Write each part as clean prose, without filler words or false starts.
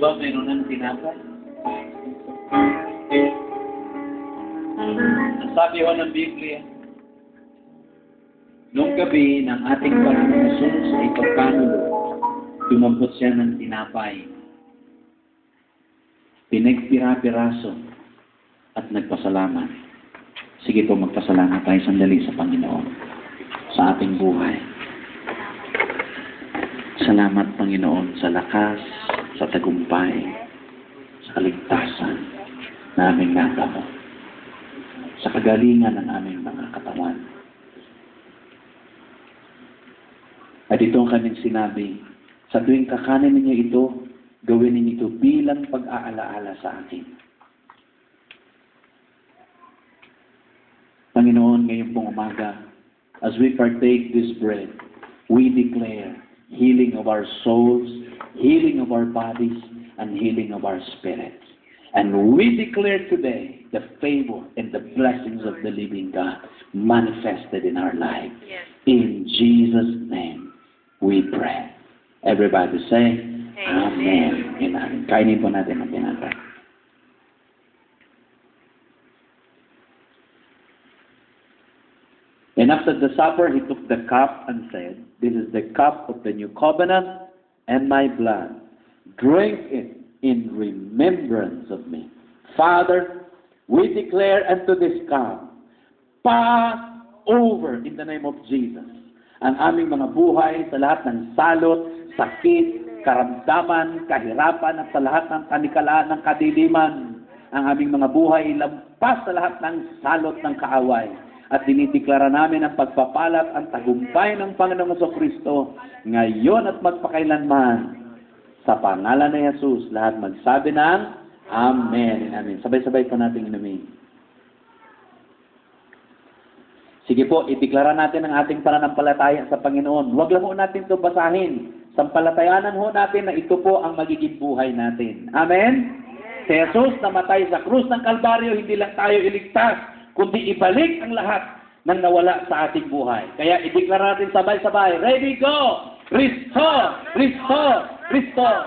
ba mayroon ng tinapay? Ang sabi ho ng Biblia, noong gabi ng ating Panginoon Jesus ay pagkanulo, tumambot siya ng tinapay. Pinagpira-piraso at nagpasalamat. Sige po, magpasalamat tayo sandali sa Panginoon sa ating buhay. Salamat, Panginoon, sa lakas, sa tagumpay, sa kaligtasan na aming natamo, sa kagalingan ng aming mga katawan. At ito ang kanyang sinabi, sa tuwing kakanin ninyo ito, gawin ninyo ito bilang pag-aalaala sa akin. Panginoon, ngayon pong umaga, as we partake this bread, we declare healing of our souls, healing of our bodies, and healing of our spirits. And we declare today the favor and the blessings of the living God manifested in our life. Yes. In Jesus' name, we pray. Everybody say, Amen. Amen. Kainin po natin ang tinapay. And after the supper, he took the cup and said, "This is the cup of the new covenant and my blood. Drink it in remembrance of me." Father, we declare unto this cup, pass over in the name of Jesus ang aming mga buhay sa lahat ng salot, sakit, karamdaman, kahirapan, at sa lahat ng kanikalaan ng kadiliman. Ang aming mga buhay lampas sa lahat ng salot ng kaaway. At dinideklara namin ang pagpapalat ang tagumpay ng Panginoong Jesucristo ngayon at magpakailanman. Sa pangalan ni Jesus, lahat magsabi ng Amen. Amen. Sabay-sabay po natin inumin. Sige po, ideklara natin ang ating pananampalataya sa Panginoon. Huwag lang ho natin ito basahin. Sampalatayanan ho natin na ito po ang magiging buhay natin. Amen? Si Jesus namatay sa krus ng Kalbaryo, hindi lang tayo iligtas, kundi ibalik ang lahat ng nawala sa ating buhay. Kaya ideklara natin sabay-sabay. Ready, go! Restore! Restore! Restore!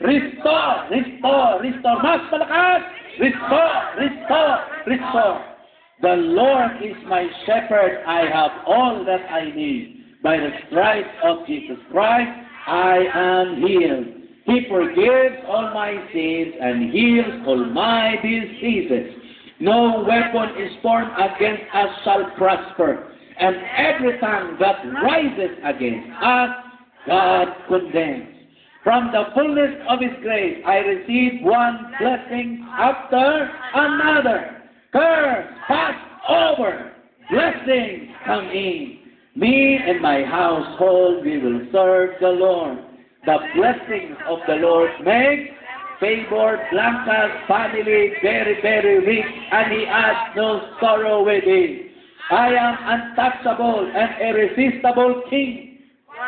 Restore! Restore! Restore! Mas malakas! Restore! Restore! Restore! The Lord is my shepherd. I have all that I need. By the stripes of Jesus Christ, I am healed. He forgives all my sins and heals all my diseases. No weapon is formed against us shall prosper, and every tongue that rises against us, God condemns. From the fullness of His grace, I receive one blessing after another. Curse, pass over, blessings come in. Me and my household, we will serve the Lord. The blessings of the Lord make favor Blanca's family very, very rich, and he has no sorrow with it. I am untouchable and irresistible king.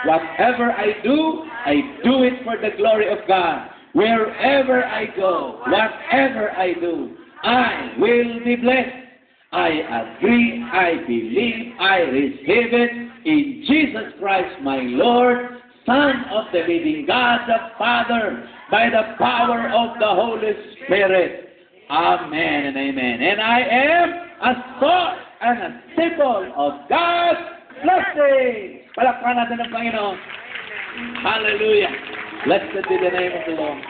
Whatever I do it for the glory of God. Wherever I go, whatever I do, I will be blessed. I agree, I believe, I receive it in Jesus Christ my Lord, Son of the living God, the Father, by the power of the Holy Spirit. Amen and amen. And I am a source and a symbol of God's blessing. Palakpakan natin ang Panginoon. Hallelujah. Blessed be the name of the Lord.